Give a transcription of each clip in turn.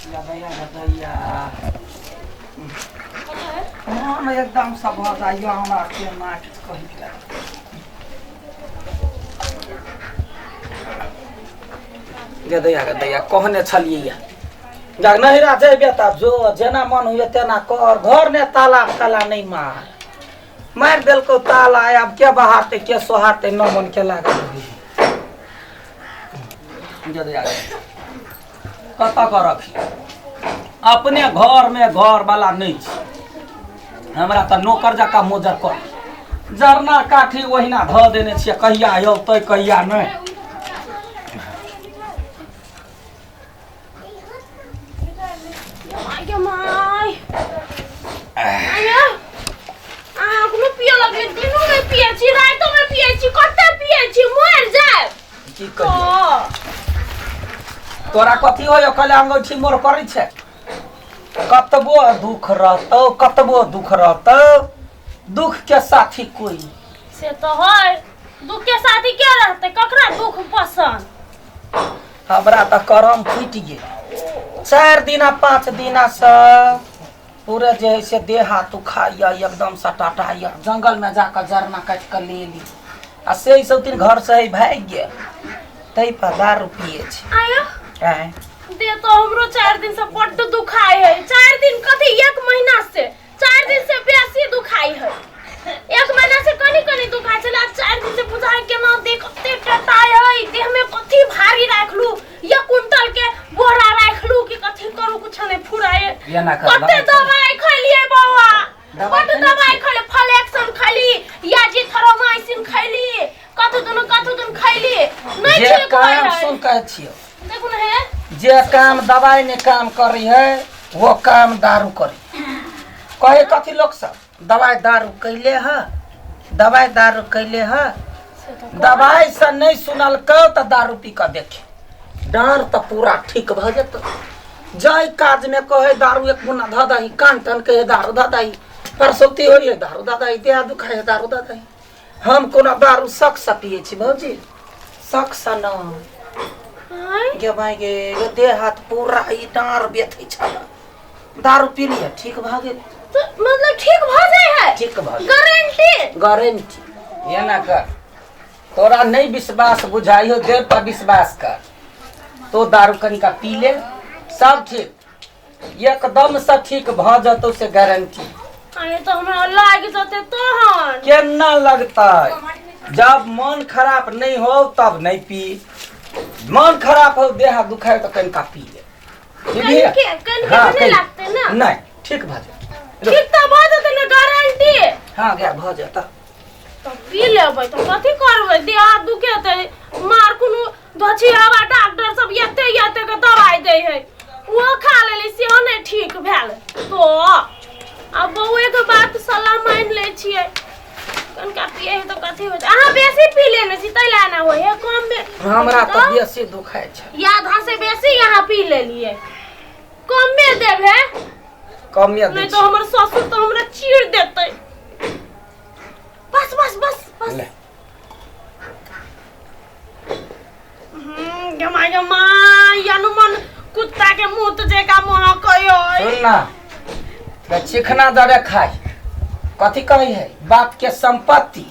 गदैया मन एकदम सब भ जाइयो हमरा के माट कहि के गदैया कहने छलिए जग नहीं राजे बेटा जो जेना मन हुए तेना कर घर ने ताला नहीं मार दिल को ताला अब के बहाते के सोहाते न मन के लागे गदैया कत कर रखी अपने घर में घर वाला नहीं हमरा तो नौकर जका मोजर कर जरना काठी ओहिना ध देने छिए कहिया आयो तै कहिया नहीं तोरा कथी हो कल अंगूठी मोर पड़े छे कतबो दुख रहतो दुख के साथी कोई से तो है दुख के साथी क्या रहते ककरा दुख पसंद हमरा त करम फूट गेल 4 दिन 5 दिन से पूरे जैसे देह हाथ उखाइया एकदम सटाटाइया जंगल में जाकर जरना काट कर ले ली आ से सब दिन घर से भाग गया तै पर दारू पिए छे आयो काहे दे तो हमरो 4 दिन से बड्ड दुखाई है 4 दिन कथी 1 महीना से 4 दिन से बेसी दुखाई है 1 महीना से कनी दुखाई चला 4 दिन से बुझाई केना देख कते टटाई है देह में कथी भारी राखलू 1 कुंटल के बोरा राखलू कि कथी करू कुछ नहीं फुराए कते दवाई खलिए बाबा कते दवाई खले फ्लेक्सन खली या जी थरोमाइसिन खली कते दिन खली नहीं ठीक काम सुन कह छियो देखो ना है जे काम दवाई ने काम करी है वो काम दारू करी कहे कथी लोग सब दवाई दारू कैले है दवाई से नहीं सुनल तो दारू पी कर देखे डर तो पूरा ठीक भ जत जय काज में कहे दारू एक मुन्ना ध दही कान तन कहे दारू ध दही परसौती हो दारू ध दही देह दुखाए दारू ध दही हम कोना दारू शक से पिए छी भौजी शक से न गे भाई गे देह हाथ पूरा ई डार बेथै छ दारू पी लिया ठीक भ गेल तो मतलब ठीक भ जाय है ठीक भ गारंटी ये ना कर तोरा नहीं विश्वास बुझाइयो दे पर विश्वास कर तो दारू कनिका पी ले सब ठीक एकदम से ठीक भ जतो से गारंटी अरे तो हमरा लाग जते तोहन केना लगता जब मन खराब नहीं हो तब नहीं पी मन खराब हो देह दुखाए तो कनिका पी ले ठीक है कनिका नहीं लगते ना नहीं ठीक भ जाए ठीक तो भ जते ना गारंटी हां गे भ जाता तो पी लेबै तो कथि करबै देह दुखे त मार कुनु दछियावा डॉक्टर सब येते के दवाई दे है वो खा लेली से नहीं ठीक भेल तो अब बउए के बात सलाह मान ले छिए कनका पिए है तो कथि हो अहाँ बेसी पी लेने छी तै लाना हो है कम में हमरा तो बेसी दुखाय छै आधा से बेसी यहाँ पी लेलिए कम में देबे कम में नहीं तो हमर ससुर तो हमरा चीर देतै बस ले गमा यानुमन कुत्ता के मुंह जे का मुंह कयो सुन ना तो चिकना दरे खाई कथी कही है बाप के संपत्ति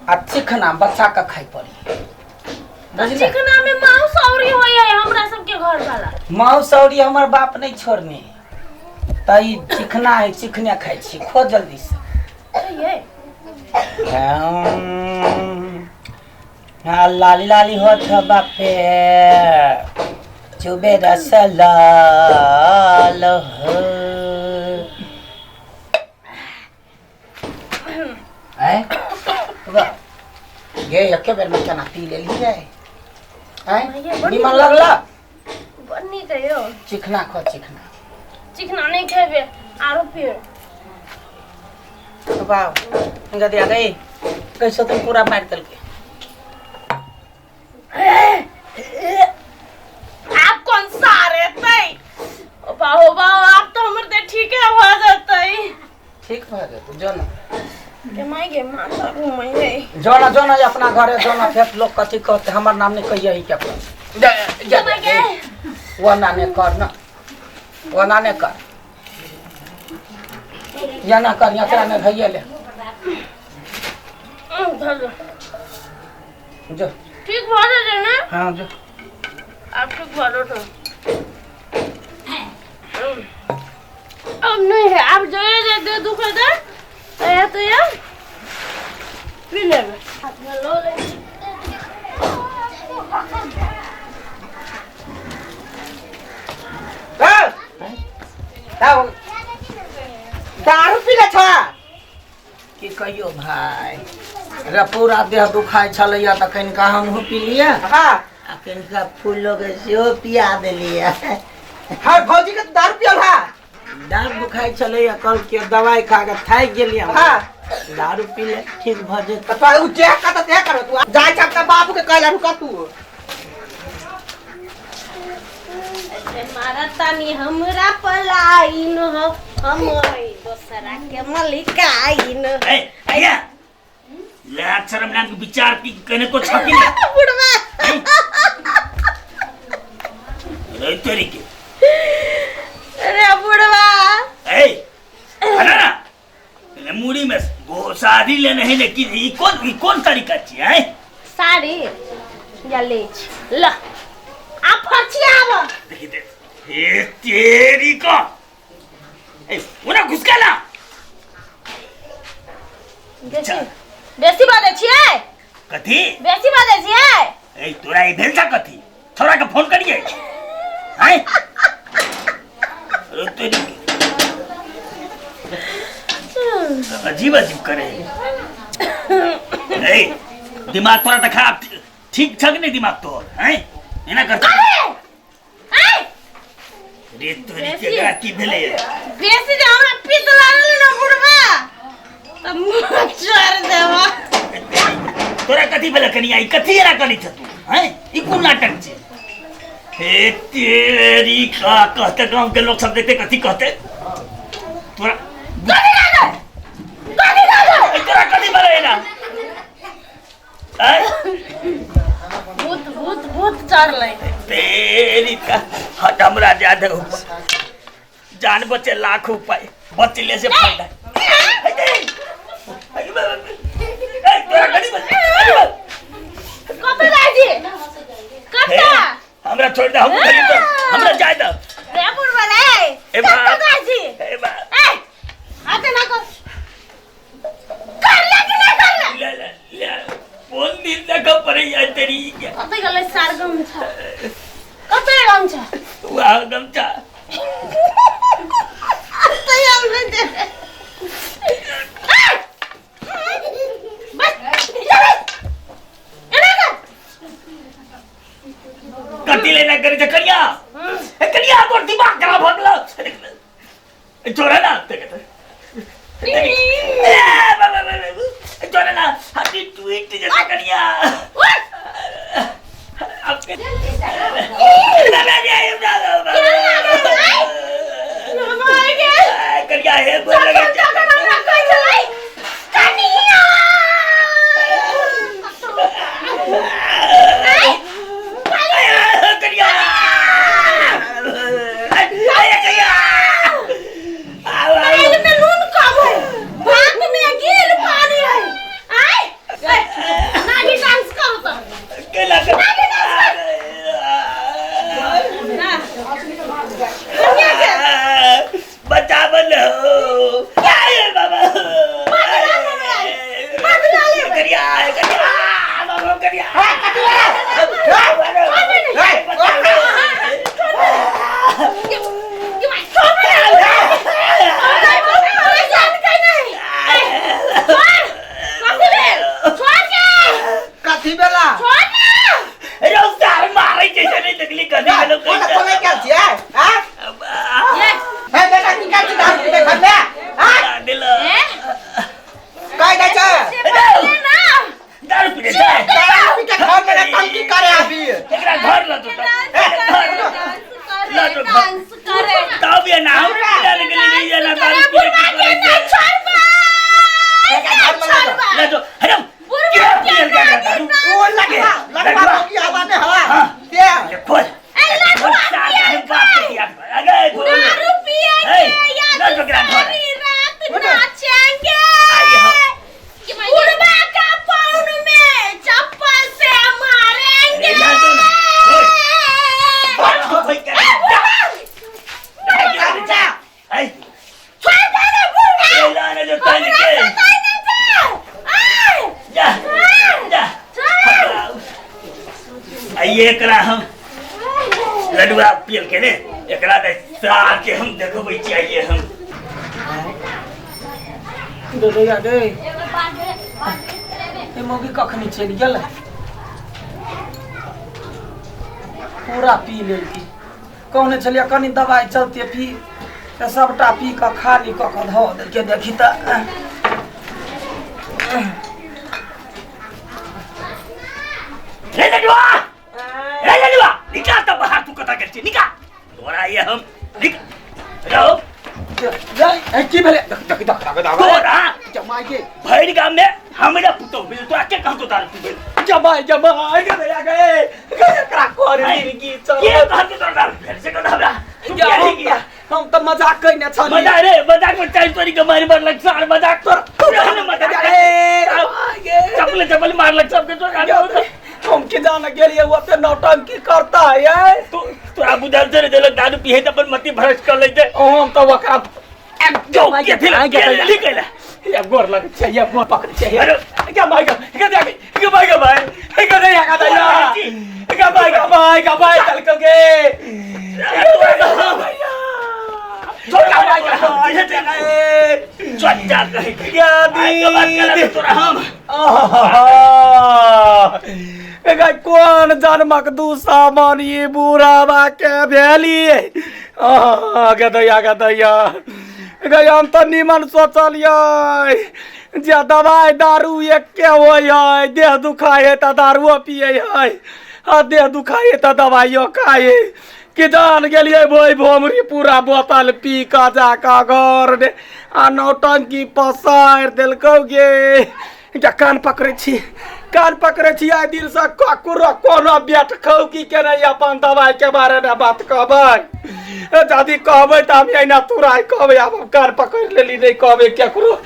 आ चिकना बच्चा का खाई पड़ी चिकना में मांस औरी होय है हमरा सब के घर वाला मांस औरी हमर बाप नहीं छोड़ने तई चिकना है चिकने खाई छी खो जल्दी से ये लाली होत है बापे चुबे रस लाल हो ये एक बेर में केना पी ले ली जाए निमन लगला बन्नी कहियो चिकना खो चिकना नहीं खेबे आरो पियो वाह गदिया गई कैसे तुम पूरा मार दल के आप कौन सारे तई बाहो आप तो हमर दे ठीक है हो जातई ठीक भ गए जो ना के माई गे माता रूम में है जो ना अपना घरे जो ना फेट लोग कथी कहते हमर नाम नहीं कहिए ही क्या के वो ना ने कर ना वना ने कर या ना कर या ने धइए ले धर जो ठीक भर दे ना। हां जो आप ठीक भरो तो अब नहीं है आप जो ये दे दुख दे तो यार पी ले हाथ में लो ले। दारू पी ले छा की कहियो भाई रे पूरा देह दुखाई छलैया त कनिका हमहु पी लिया हाँ आ कनिका फूल लोग सेहो पिया देलिया हाँ भौजी के दारू पियल है। दारू दुखाई छलैया कल के दवाई खा के थाक गेलिया हाँ दारू पी ले ठीक भ जेत तो उ जे का ते करो तू जाय छ अपना बाबू के कहला रुक तू। मारा तानी हमरा पलाइन हो हम दोसरा के मलिकाइन। ए आया ला शर्म नाम के विचार की कने को छकी ना बुढ़वा रे तेरी के अरे बुढ़वा ए अरे ना ले मुड़ी में वो शादी ले नहीं लेकिन ई कौन तरीका छी है साड़ी या ले ला आप फचियावा देखी दे ए तेरी का ए उना घुसकाला बेसी बेसी बात छिए कथी बेसी बात छिए ए तोरा ई भेल था कथी छोरा के फोन करिए हैं अरे तेरी अजीब अजीब करे ए दिमाग तोरा त खराब ठीक छक नहीं दिमाग तो हैं एना करता रे तोरी के गरा की भेले बेसी जे हमरा पित लागल ना बुढ़वा त मुंह चोर देवा तोरा कथी भेले कनी आई कथी एना करी छ तू हैं ई कोन नाटक छे हे तेरी का कहते गांव के लोग सब देखते कथी कहते तोरा तोरा कथी भेले ना भूत भूत भूत चढ़ ले तेरी का हट हमरा ज्यादा ऊपर जान बचे लाख उपाय बचले से फायदा तोरा कथी भेले कते लाजी कते हमरा छोड़ दे हम खरीद हमरा जाय दे रे बुढ़वा रे ए बा कते लाजी ए बा ए आते ना कर ले कि नहीं कर ले ले ले ले फोन दिन तक पड़े या तेरी कते गले सरगम छ कते गम छ वाह गमचा कते हम ले दे कति लेना करे करिया ए करिया तो दिमाग खराब हो गया छोड़ा ना ते छोड़ा ना हटी ट्वीट जैसा करिया आपके करिया है बोल दारू पिएंगे या सारी रात नाचेंगे बुढ़वा का पाउन में चप्पल से मारेंगे एकरा हम लडुआ पियल के ने एकरा दे सार के हम देखबै चाहिए हम दे दे आ गए ए मोगी कखनी चल गेल पूरा पी लेलकी कौने चलिया कनी दवाई चलते पी त सबटा पी क खाली क ध दे के देखी त रे लडुआ निकाल त बाहर तू कता करछी निकाल तोरा ये हम निकाल रहो जाय ए की भेले देख तोरा जमाई के भैर गाम में हमरा पुतो बिल तोरा के कहतो दारू पी जमाई के आ गए एकरा कर जिंदगी चल के कहतो तोरा दारू फिर से कहतो हमरा तू क्या ही गया हम त मजाक कइने छली मजाक रे मजाक में टाइम तोरी के मारे मार लग सार मजाक तोर रहने मजाक रे चपल मार लग सब के तो हम के जाने गेलिए वो पे नौटंकी करता है तू तोरा बुझल से देलक दारू पीहे त अपन मति भ्रष्ट कर लेते हम तो वकरा जो के थिल निकल या गोर लग छै या गोर पकड़ छै अरे क्या भाई का भाई क्या भाई का दे का दे क्या भाई चल के भैया छोटा भाई का चच्चा कहे क्या दी तोरा हम कौन जन्मक दू सामान ये बुढ़ावा के भेलिए गदैया हम तो निमन सोचलिए जे दवाई दारू एक के हो देह दुखाए त दारुओ पिए है देह दुखाए त दवाइयो खाए कि जान गेलिए भोई भोमरी पूरा बोतल पी का जाका घर दे आ नौटंकी पसार देलकौ गे कान पकड़े छी आइ दिन से ककरो कोनो बैठ खौ की केने अपन दवाई के बारे में बात कहबै यदि कहबै त हम एना तुराई कहबै अब कान पकड़ लेली नहीं कहबै केकरो